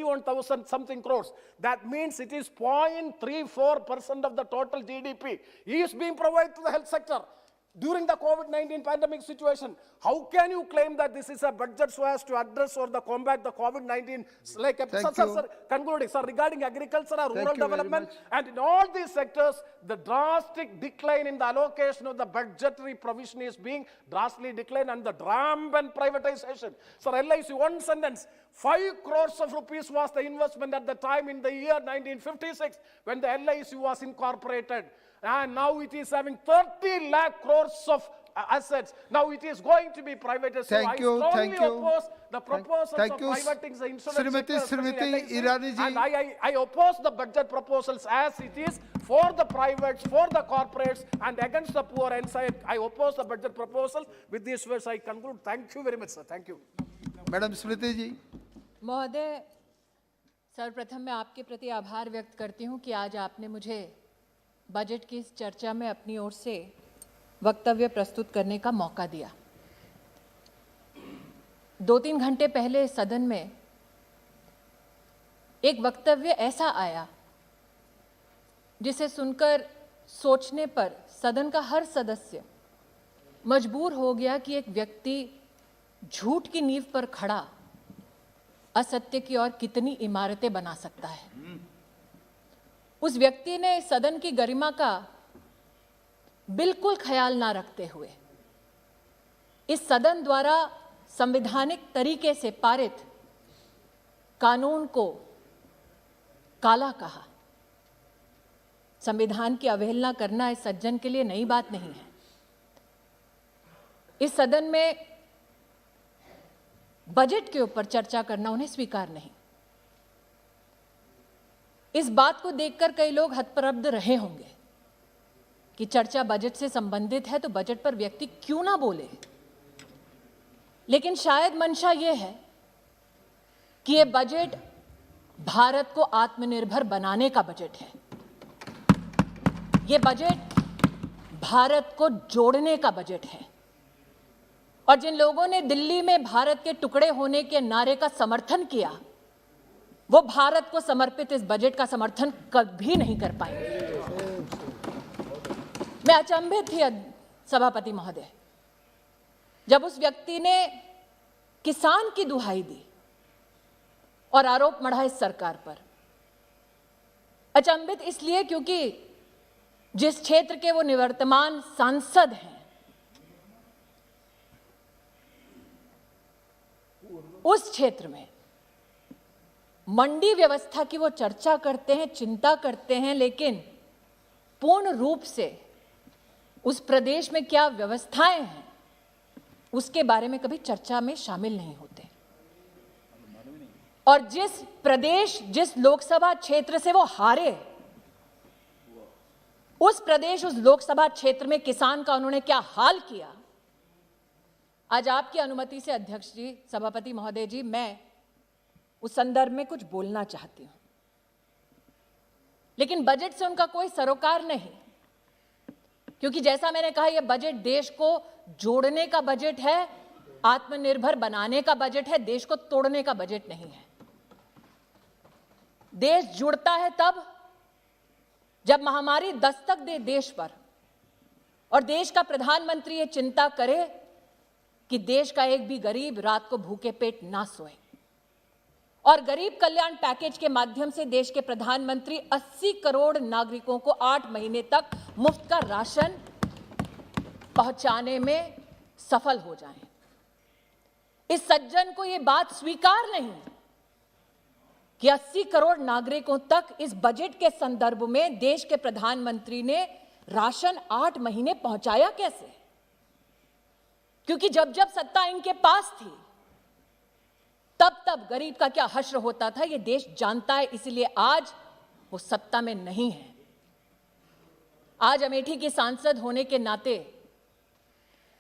21,000 something crores. That means it is 0.34% of the total GDP is being provided to the health sector during the COVID-19 pandemic situation. How can you claim that this is a budget so as to address or the combat the COVID-19? Like, sir, concluding, sir, regarding agriculture or rural development, and in all these sectors, the drastic decline in the allocation of the budgetary provision is being drastically declined, and the rampant privatization. Sir, LIC, one sentence, 5 crores of rupees was the investment at the time in the year 1956 when the LIC was incorporated. And now it is having 30 lakh crores of assets. Now it is going to be privatized. So I strongly oppose the proposals of privating the insurance sector, and I oppose the budget proposals as it is for the privates, for the corporates, and against the poor. And I oppose the budget proposal. With these words, I conclude. Thank you very much, sir. Thank you. Madam Smriti ji. महोदय, सर्वप्रथम मैं आपके प्रति आभार व्यक्त करती हूँ कि आज आपने मुझे बजट की इस चर्चा में अपनी ओर से वक्तव्य प्रस्तुत करने का मौका दिया। 2-3 घंटे पहले सदन में एक वक्तव्य ऐसा आया जिसे सुनकर सोचने पर सदन का हर सदस्य मजबूर हो गया कि एक व्यक्ति झूठ की नींव पर खड़ा असत्य की और कितनी इमारतें बना सकता है। उस व्यक्ति ने सदन की गरिमा का बिल्कुल ख्याल ना रखते हुए इस सदन द्वारा संवैधानिक तरीके से पारित कानून को काला कहा। संविधान की अवहेलना करना इस सज्जन के लिए नई बात नहीं है। इस सदन में बजट के ऊपर चर्चा करना उन्हें स्वीकार नहीं। इस बात को देखकर कई लोग हतप्रभ रहे होंगे कि चर्चा बजट से संबंधित है तो बजट पर व्यक्ति क्यों ना बोले, लेकिन शायद मंशा यह है कि यह बजट भारत को आत्मनिर्भर बनाने का बजट है। यह बजट भारत को जोड़ने का बजट है। और जिन लोगों ने दिल्ली में भारत के टुकड़े होने के नारे का समर्थन किया, वो भारत को समर्पित इस बजट का समर्थन कभी नहीं कर पाएंगे। मैं अचंभित थी सभापति महोदय जब उस व्यक्ति ने किसान की दुहाई दी और आरोप मढ़ा इस सरकार पर। अचंभित इसलिए क्योंकि जिस क्षेत्र के वो निवर्तमान सांसद हैं, उस क्षेत्र में मंडी व्यवस्था की वो चर्चा करते हैं, चिंता करते हैं, लेकिन पूर्ण रूप से उस प्रदेश में क्या व्यवस्थाएं हैं उसके बारे में कभी चर्चा में शामिल नहीं होते। और जिस लोकसभा क्षेत्र से वो हारे, उस लोकसभा क्षेत्र में किसान का उन्होंने क्या हाल किया, आज आपकी अनुमति से अध्यक्ष जी, सभापति महोदय जी, मैं उस संदर्भ में कुछ बोलना चाहती हूं। लेकिन बजट से उनका कोई सरोकार नहीं, क्योंकि जैसा मैंने कहा, यह बजट देश को जोड़ने का बजट है, आत्मनिर्भर बनाने का बजट है, देश को तोड़ने का बजट नहीं है। देश जुड़ता है तब जब महामारी दस्तक दे देश पर और देश का प्रधानमंत्री ये चिंता करे कि देश का एक भी गरीब रात को भूखे पेट ना सोए। और गरीब कल्याण पैकेज के माध्यम से देश के प्रधानमंत्री 80 करोड़ नागरिकों को 8 महीने तक मुफ्त का राशन पहुंचाने में सफल हो जाएं। इस सज्जन को यह बात स्वीकार नहीं कि 80 करोड़ नागरिकों तक इस बजट के संदर्भ में देश के प्रधानमंत्री ने राशन 8 महीने पहुंचाया कैसे, क्योंकि जब जब सत्ता इनके पास थी तब गरीब का क्या हश्र होता था ये देश जानता है। इसलिए आज वो सत्ता में नहीं है। आज अमेठी की सांसद होने के नाते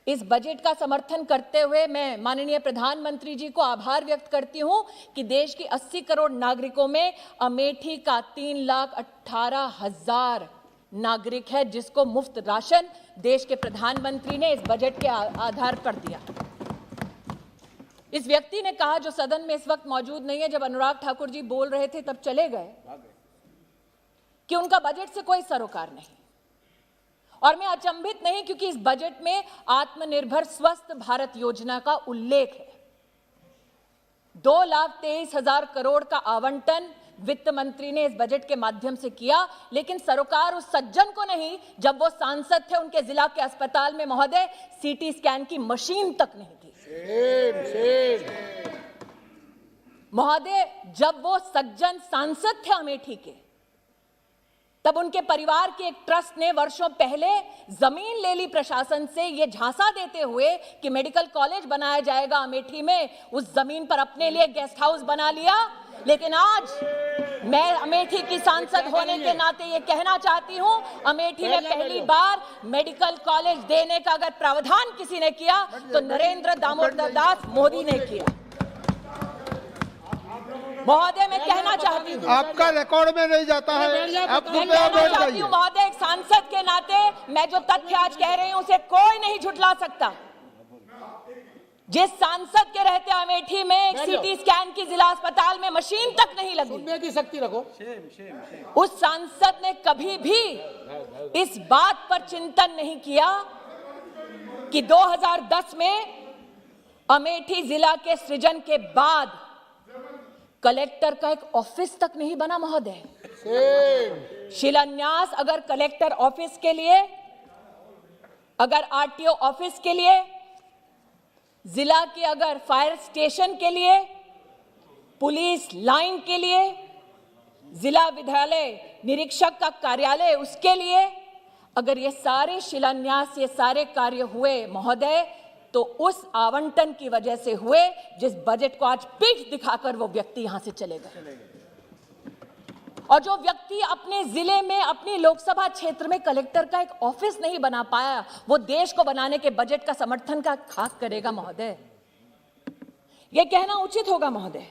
इस बजट का समर्थन करते हुए मैं माननीय प्रधानमंत्री जी को आभार व्यक्त करती हूं कि देश की 80 करोड़ नागरिकों में अमेठी का 3,18,000 नागरिक है जिसको मुफ्त राशन देश के प्रधानमंत्री ने इस बजट के आधार पर दिया। इस व्यक्ति ने कहा, जो सदन में इस वक्त मौजूद नहीं है, जब अनुराग ठाकुर जी बोल रहे थे तब चले गए, कि उनका बजट से कोई सरोकार नहीं। और मैं अचंभित नहीं, क्योंकि इस बजट में आत्मनिर्भर स्वस्थ भारत योजना का उल्लेख है। 2,23,000 करोड़ का आवंटन वित्त मंत्री ने इस बजट के माध्यम से किया, लेकिन सरोकार उस सज्जन को नहीं, जब वो सांसद थे, उनके जिला के अस्पताल में महोदय सीटी स्कैन की मशीन तक नहीं थी। महोदय, जब वो सज्जन सांसद थे अमेठी के, तब उनके परिवार के एक ट्रस्ट ने वर्षों पहले जमीन ले ली प्रशासन से, ये झांसा देते हुए कि मेडिकल कॉलेज बनाया जाएगा अमेठी में। उस जमीन पर अपने लिए गेस्ट हाउस बना लिया। लेकिन आज मैं अमेठी की सांसद होने के नाते ये कहना चाहती हूं, अमेठी में पहली बार मेडिकल कॉलेज देने का अगर प्रावधान किसी ने किया तो नरेंद्र दामोदर दास मोदी ने किया। महोदय, मैं कहना चाहती हूँ, आपका रिकॉर्ड में नहीं जाता है, आप मैं कहना चाहती हूँ महोदय, एक सांसद के नाते मैं जो तथ्य आज कह रही हूँ उसे कोई नहीं झुठला सकता। जिस सांसद के रहते अमेठी में एक सीटी स्कैन की जिला अस्पताल में मशीन तक नहीं लगी, सुनने की शक्ति रखो। उस सांसद ने कभी भी इस बात पर चिंतन नहीं किया कि 2010 में अमेठी जिला के सृजन के बाद कलेक्टर का एक ऑफिस तक नहीं बना। महोदय, शिलान्यास अगर कलेक्टर ऑफिस के लिए, अगर आरटीओ ऑफिस के लिए, जिला के अगर फायर स्टेशन के लिए, पुलिस लाइन के लिए, जिला विद्यालय निरीक्षक का कार्यालय उसके लिए, अगर ये सारे शिलान्यास, ये सारे कार्य हुए महोदय, तो उस आवंटन की वजह से हुए जिस बजट को आज पीठ दिखाकर वो व्यक्ति यहां से चले गए। और जो व्यक्ति अपने जिले में, अपनी लोकसभा क्षेत्र में कलेक्टर का एक ऑफिस नहीं बना पाया, वो देश को बनाने के बजट का समर्थन का खाक करेगा। महोदय, ये कहना उचित होगा महोदय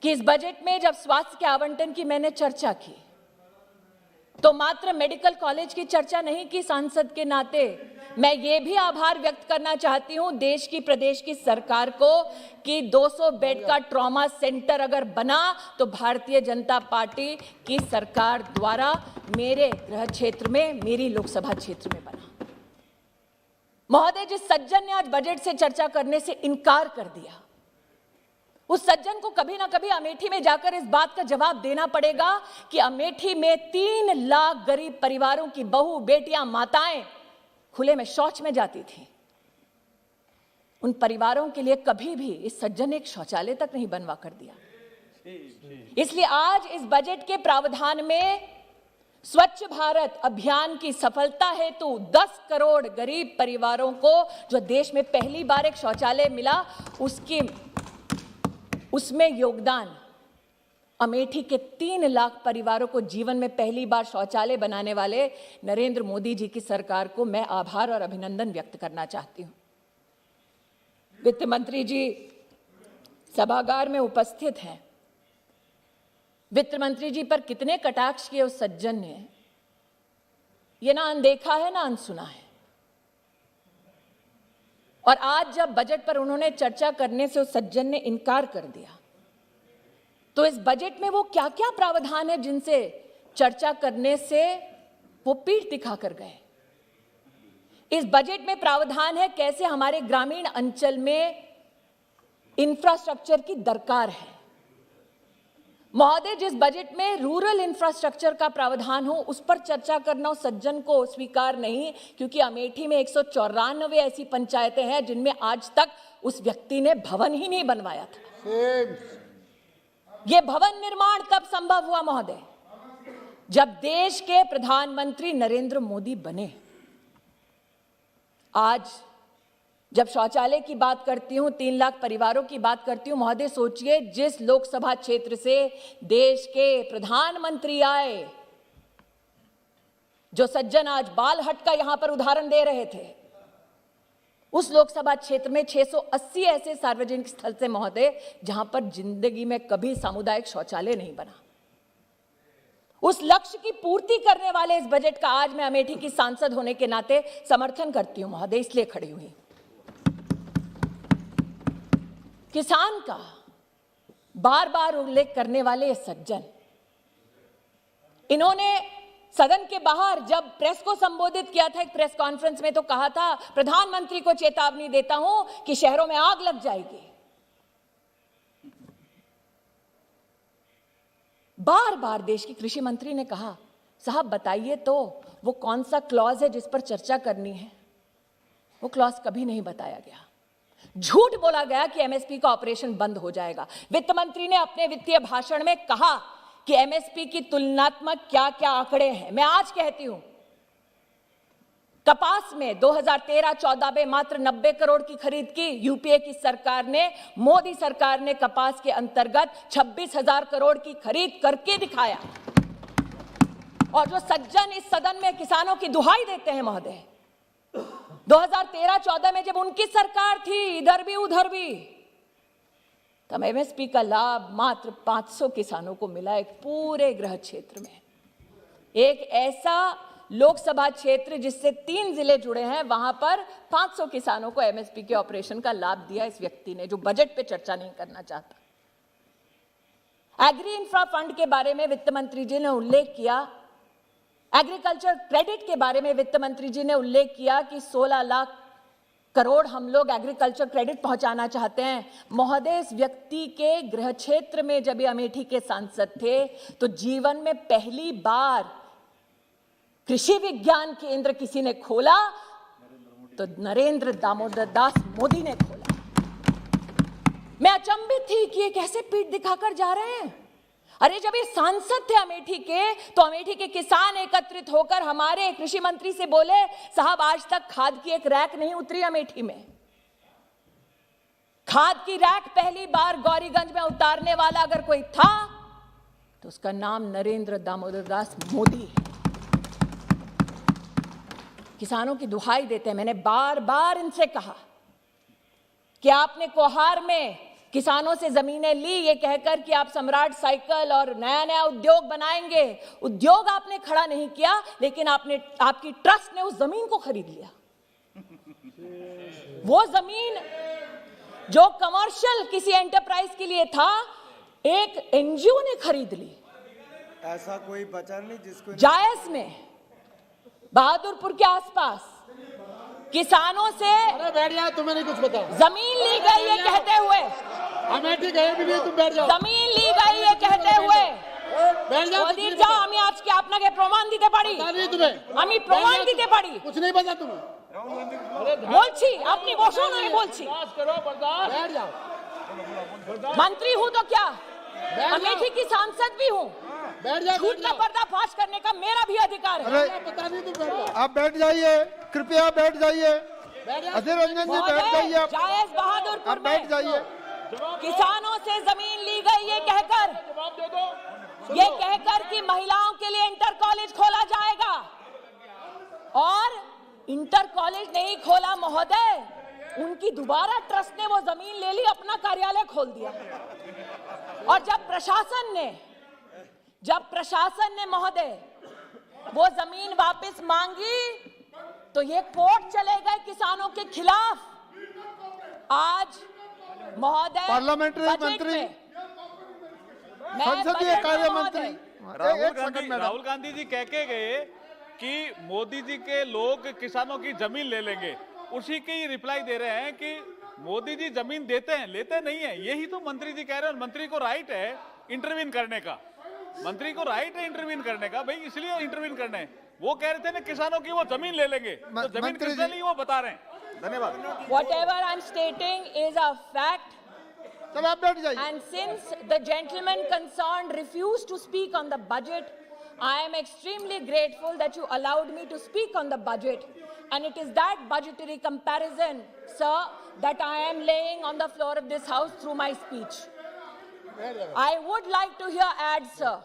कि इस बजट में जब स्वास्थ्य के आवंटन की मैंने चर्चा की, तो मात्र मेडिकल कॉलेज की चर्चा नहीं की। सांसद के नाते मैं ये भी आभार व्यक्त करना चाहती हूं देश की, प्रदेश की सरकार को कि 200 बेड का ट्रॉमा सेंटर अगर बना तो भारतीय जनता पार्टी की सरकार द्वारा मेरे गृह क्षेत्र में, मेरी लोकसभा क्षेत्र में बना। महोदय, जिस सज्जन ने आज बजट से चर्चा करने से इनकार कर दिया, उस सज्जन को कभी ना कभी अमेठी में जाकर इस बात का जवाब देना पड़ेगा कि अमेठी में 3 लाख गरीब परिवारों की बहू, बेटियां, माताएं खुले में शौच में जाती थी। उन परिवारों के लिए कभी भी इस सज्जन ने एक शौचालय तक नहीं बनवा कर दिया। इसलिए आज इस बजट के प्रावधान में स्वच्छ भारत अभियान की सफलता हेतु 10 करोड़ गरीब परिवारों को, जो देश में पहली बार एक शौचालय मिला, उसमें योगदान अमेठी के 3 लाख परिवारों को जीवन में पहली बार शौचालय बनाने वाले नरेंद्र मोदी जी की सरकार को मैं आभार और अभिनंदन व्यक्त करना चाहती हूं। वित्त मंत्री जी सभागार में उपस्थित हैं। वित्त मंत्री जी पर कितने कटाक्ष किए उस सज्जन ने, ये ना अनदेखा है ना अनसुना है। और आज जब बजट पर उन्होंने चर्चा करने से उस सज्जन ने इनकार कर दिया, तो इस बजट में वो क्या क्या प्रावधान है जिनसे चर्चा करने से वो पीठ दिखाकर गए। इस बजट में प्रावधान है कैसे हमारे ग्रामीण अंचल में इंफ्रास्ट्रक्चर की दरकार है। महोदय, जिस बजट में रूरल इंफ्रास्ट्रक्चर का प्रावधान हो उस पर चर्चा करना उस सज्जन को स्वीकार नहीं, क्योंकि अमेठी में 194 ऐसी पंचायतें हैं जिनमें आज तक उस व्यक्ति ने भवन ही नहीं बनवाया था। यह भवन निर्माण तब संभव हुआ महोदय जब देश के प्रधानमंत्री नरेंद्र मोदी बने। आज जब शौचालय की बात करती हूं, 3 लाख परिवारों की बात करती हूं, महोदय सोचिए जिस लोकसभा क्षेत्र से देश के प्रधानमंत्री आए, जो सज्जन आज बाल हट का यहां पर उदाहरण दे रहे थे, उस लोकसभा क्षेत्र में 680 ऐसे सार्वजनिक स्थल थे महोदय जहां पर जिंदगी में कभी सामुदायिक शौचालय नहीं बना। उस लक्ष्य की पूर्ति करने वाले इस बजट का आज मैं अमेठी की सांसद होने के नाते समर्थन करती हूं महोदय, इसलिए खड़ी हुई। किसान का बार बार उल्लेख करने वाले ये सज्जन, इन्होंने सदन के बाहर जब प्रेस को संबोधित किया था एक प्रेस कॉन्फ्रेंस में, तो कहा था प्रधानमंत्री को चेतावनी देता हूं कि शहरों में आग लग जाएगी। बार बार देश की कृषि मंत्री ने कहा, साहब बताइए तो वो कौन सा क्लॉज है जिस पर चर्चा करनी है। वो क्लॉज कभी नहीं बताया गया। झूठ बोला गया कि एमएसपी का ऑपरेशन बंद हो जाएगा। वित्त मंत्री ने अपने वित्तीय भाषण में कहा कि एमएसपी की तुलनात्मक क्या क्या आंकड़े हैं। मैं आज कहती हूं, कपास में 2013-14 में मात्र 90 करोड़ की खरीद की यूपीए की सरकार ने। मोदी सरकार ने कपास के अंतर्गत 26,000 करोड़ की खरीद करके दिखाया। और जो सज्जन इस सदन में किसानों की दुहाई देते हैं महोदय, 2013-14 में जब उनकी सरकार थी, इधर भी उधर भी, तब एमएसपी का लाभ मात्र 500 किसानों को मिला एक पूरे गृह क्षेत्र में। एक ऐसा लोकसभा क्षेत्र जिससे 3 जिले जुड़े हैं, वहां पर 500 किसानों को एमएसपी के ऑपरेशन का लाभ दिया इस व्यक्ति ने, जो बजट पे चर्चा नहीं करना चाहता। एग्री इंफ्रा फंड के बारे में वित्त मंत्री जी ने उल्लेख किया, एग्रीकल्चर क्रेडिट के बारे में वित्त मंत्री जी ने उल्लेख किया कि 16 लाख करोड़ हम लोग एग्रीकल्चर क्रेडिट पहुंचाना चाहते हैं। महोदय, इस व्यक्ति के गृह क्षेत्र में जब ये अमेठी के सांसद थे, तो जीवन में पहली बार कृषि विज्ञान केंद्र किसी ने खोला तो नरेंद्र दामोदर दास मोदी ने खोला। मैं अचंभित थी कि ये कैसे पीठ दिखाकर जा रहे हैं। अरे जब ये सांसद थे अमेठी के, तो अमेठी के किसान एकत्रित होकर हमारे कृषि मंत्री से बोले, साहब आज तक खाद की एक रैक नहीं उतरी अमेठी में। खाद की रैक पहली बार गौरीगंज में उतारने वाला अगर कोई था तो उसका नाम नरेंद्र दामोदर दास मोदी है। किसानों की दुहाई देते हैं। मैंने बार बार इनसे कहा कि आपने कोहार में किसानों से जमीनें ली ये कहकर कि आप सम्राट साइकिल और नया नया उद्योग बनाएंगे। उद्योग आपने खड़ा नहीं किया, लेकिन आपकी ट्रस्ट ने उस जमीन को खरीद लिया। वो जमीन जो कमर्शियल किसी एंटरप्राइज के लिए था, एक एनजीओ ने खरीद ली। ऐसा कोई बचा नहीं जिसको जायस में, बहादुरपुर के आसपास किसानों से अरे बैठ जाओ, तुम्हें नहीं कुछ पता। जमीन ली गई ये कहते हुए, अमेठी गए भी नहीं, तुम बैठ जाओ। जमीन ली गई ये कहते हुए बैठ जाओ। मोदी जा আমি আজকে আপনাকে প্রমাণ দিতে পারি। আমি প্রমাণ দিতে পারি। कुछ नहीं पता तुम्हें। বলছি, আপনি বসুন, আমি বলছি। बैठ जाओ। मंत्री हूं तो क्या, अमेठी की सांसद भी हूं। बैठ जाओ। झूठ का पर्दाफाश करने का मेरा भी अधिकार है। अरे पता नहीं, तुम बैठ जाओ। आप बैठ जाइए, कृपया बैठ जाइए। अधीर रंजन जी बैठ जाइए। आप जायज बहादुरपुर में बैठ जाइए। किसानों से जमीन ली गई ये कहकर कि महिलाओं के लिए इंटर कॉलेज खोला जाएगा, और इंटर कॉलेज नहीं खोला महोदय, उनकी दोबारा ट्रस्ट ने वो जमीन ले ली, अपना कार्यालय खोल दिया। और जब प्रशासन ने महोदय वो जमीन वापस मांगी, तो ये कोर्ट चले गए किसानों के खिलाफ। आज महोदय पार्लियामेंट्री मंत्री, संसदीय कार्य मंत्री राहुल गांधी जी कह के गए कि मोदी जी के लोग किसानों की जमीन ले लेंगे। उसी की रिप्लाई दे रहे हैं कि मोदी जी जमीन देते हैं, लेते नहीं है। यही तो मंत्री जी कह रहे हैं। मंत्री को राइट है इंटरवीन करने का, मंत्री को राइट है इंटरवीन करने का, भाई इसलिए इंटरवीन करने हैं। वो कह रहे थे ना किसानों की वो जमीन ले लेंगे, तो जमीन किसने ली वो बता रहे हैं। धन्यवाद। Whatever I'm stating is a fact. चलो आप बैठ जाइए। And since the gentleman concerned refused to speak on the budget, I am extremely grateful that you allowed me to speak on the budget. And it is that budgetary comparison, sir, that I am laying on the floor of this house through my speech. I would like to hear ads, sir.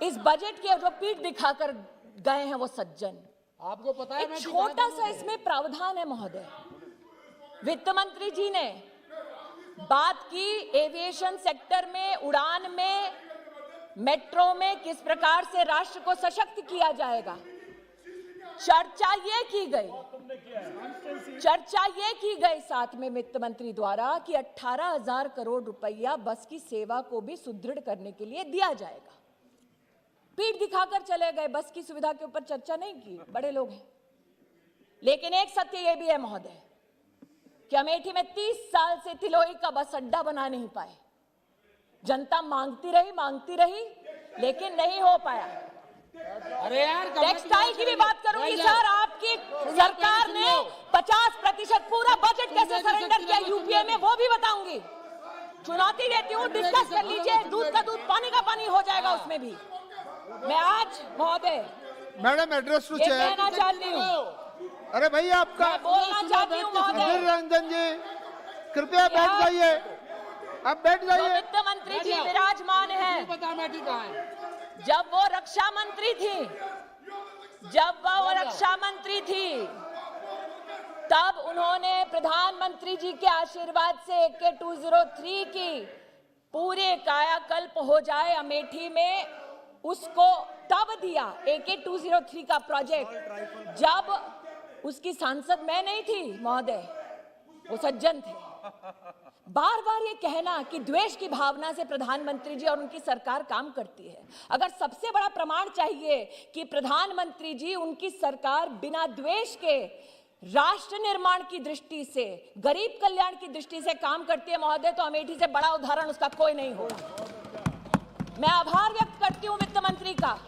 इस budget के जो पीठ दिखाकर गए हैं वो सज्जन, आपको पता है एक छोटा सा इसमें प्रावधान है महोदय। वित्त मंत्री जी ने बात की एविएशन सेक्टर में, उड़ान में, मेट्रो में किस प्रकार से राष्ट्र को सशक्त किया जाएगा। चर्चा ये की गई साथ में वित्त मंत्री द्वारा कि 18,000 करोड़ रुपया बस की सेवा को भी सुदृढ़ करने के लिए दिया जाएगा। पीठ दिखाकर चले गए, बस की सुविधा के ऊपर चर्चा नहीं की, बड़े लोग हैं। लेकिन एक सत्य यह भी है महोदय कि अमेठी में 30 साल से तिलोई का बस अड्डा बना नहीं पाए। जनता मांगती रही लेकिन नहीं हो पाया। अरे यार, टेक्सटाइल की भी बात करूंगी सर, आपकी सरकार ने 50% पूरा बजट कैसे सरेंडर किया यूपीए में, वो भी बताऊंगी। चुनौती देती हूँ, डिस्कस कर लीजिए, दूध का दूध पानी का पानी हो जाएगा उसमें भी। मैं आज महोदय मैडम एड्रेस टू ये चेयर। कहना चाहती हूँ, अरे भैया आपका मैं बोलना चाहती हूँ अधीर महोदय, रंजन जी कृपया बैठ जाइए, आप बैठ जो जाइए। वित्त मंत्री जी विराजमान है, पता अमेठी कहाँ है? जब वो रक्षा मंत्री थी तब उन्होंने प्रधानमंत्री जी के आशीर्वाद से AK-203 की पूरे कायाकल्प हो जाए अमेठी में, उसको तब दिया AK-203 का प्रोजेक्ट, जब उसकी सांसद मैं नहीं थी महोदय, वो सज्जन थे। बार बार ये कहना कि द्वेष की भावना से प्रधानमंत्री जी और उनकी सरकार काम करती है। अगर सबसे बड़ा प्रमाण चाहिए कि प्रधानमंत्री जी, उनकी सरकार बिना द्वेष के राष्ट्र निर्माण की दृष्टि से, गरीब कल्याण की दृष्टि से काम करती है महोदय, तो अमेठी से बड़ा उदाहरण उसका कोई नहीं होगा। मैं आभार व्यक्त करती हूं वित्त मंत्री का,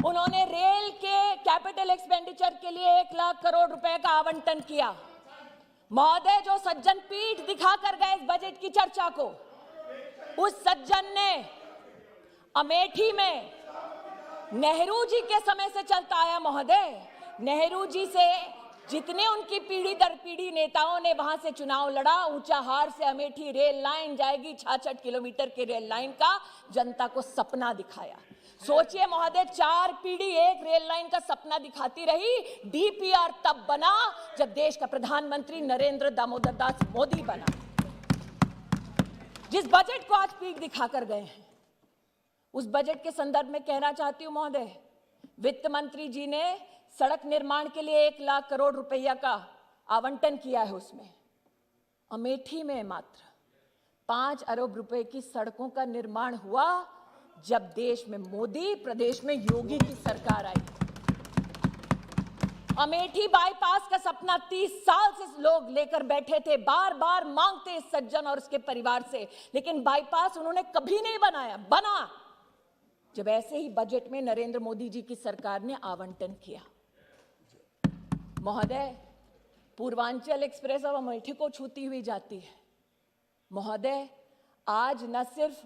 उन्होंने रेल के कैपिटल एक्सपेंडिचर के लिए 1 लाख करोड़ रुपए का आवंटन किया। महोदय, जो सज्जन पीठ दिखाकर गए इस बजट की चर्चा को, उस सज्जन ने अमेठी में नेहरू जी के समय से चलता आया महोदय, नेहरू जी से जितने उनकी पीढ़ी दर पीढ़ी नेताओं ने वहां से चुनाव लड़ा, ऊंचाहार से अमेठी रेल लाइन जाएगी, 66 किलोमीटर के रेल लाइन का जनता को सपना दिखाया। सोचिए महोदय, 4 पीढ़ी एक रेल लाइन का सपना दिखाती रही। DPR तब बना जब देश का प्रधानमंत्री नरेंद्र दामोदर दास मोदी बना। जिस बजट को आज पीठ दिखाकर गए हैं, उस बजट के संदर्भ में कहना चाहती हूं महोदय, वित्त मंत्री जी ने सड़क निर्माण के लिए 1 लाख करोड़ रुपया का आवंटन किया है। उसमें अमेठी में मात्र 5 अरब रुपए की सड़कों का निर्माण हुआ जब देश में मोदी, प्रदेश में योगी की सरकार आई। अमेठी बाईपास का सपना 30 साल से लोग लेकर बैठे थे, बार बार मांगते इस सज्जन और उसके परिवार से, लेकिन बाईपास उन्होंने कभी नहीं बनाया। बना जब ऐसे ही बजट में नरेंद्र मोदी जी की सरकार ने आवंटन किया। महोदय, पूर्वांचल एक्सप्रेस अब अमेठी को छूती हुई जाती है। महोदय, आज न सिर्फ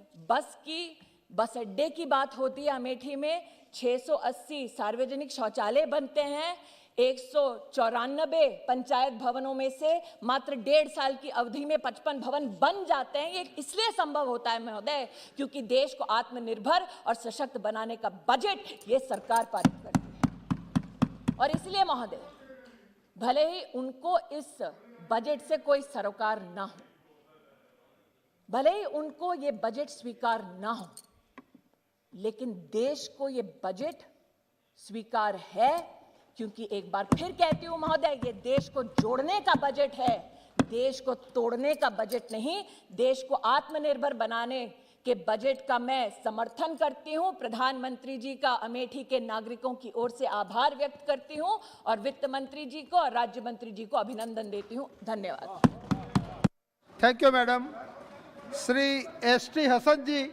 बस अड्डे की बात होती है, अमेठी में 680 सार्वजनिक शौचालय बनते हैं। 194 पंचायत भवनों में से मात्र 1.5 साल की अवधि में 55 भवन बन जाते हैं। ये इसलिए संभव होता है महोदय क्योंकि देश को आत्मनिर्भर और सशक्त बनाने का बजट ये सरकार पारित करती है। और इसलिए महोदय, भले ही उनको इस बजट से कोई सरोकार ना हो, भले ही उनको ये बजट स्वीकार ना हो, लेकिन देश को ये बजट स्वीकार है, क्योंकि एक बार फिर कहती हूं महोदय, ये देश को जोड़ने का बजट है, देश को तोड़ने का बजट नहीं। देश को आत्मनिर्भर बनाने के बजट का मैं समर्थन करती हूं। प्रधानमंत्री जी का अमेठी के नागरिकों की ओर से आभार व्यक्त करती हूं और वित्त मंत्री जी को और राज्य मंत्री जी को अभिनंदन देती हूं। धन्यवाद। Thank you madam. Shri ST Hasan ji,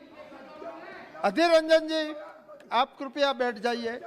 Adhir Ranjan ji, आप कृपया बैठ जाइए।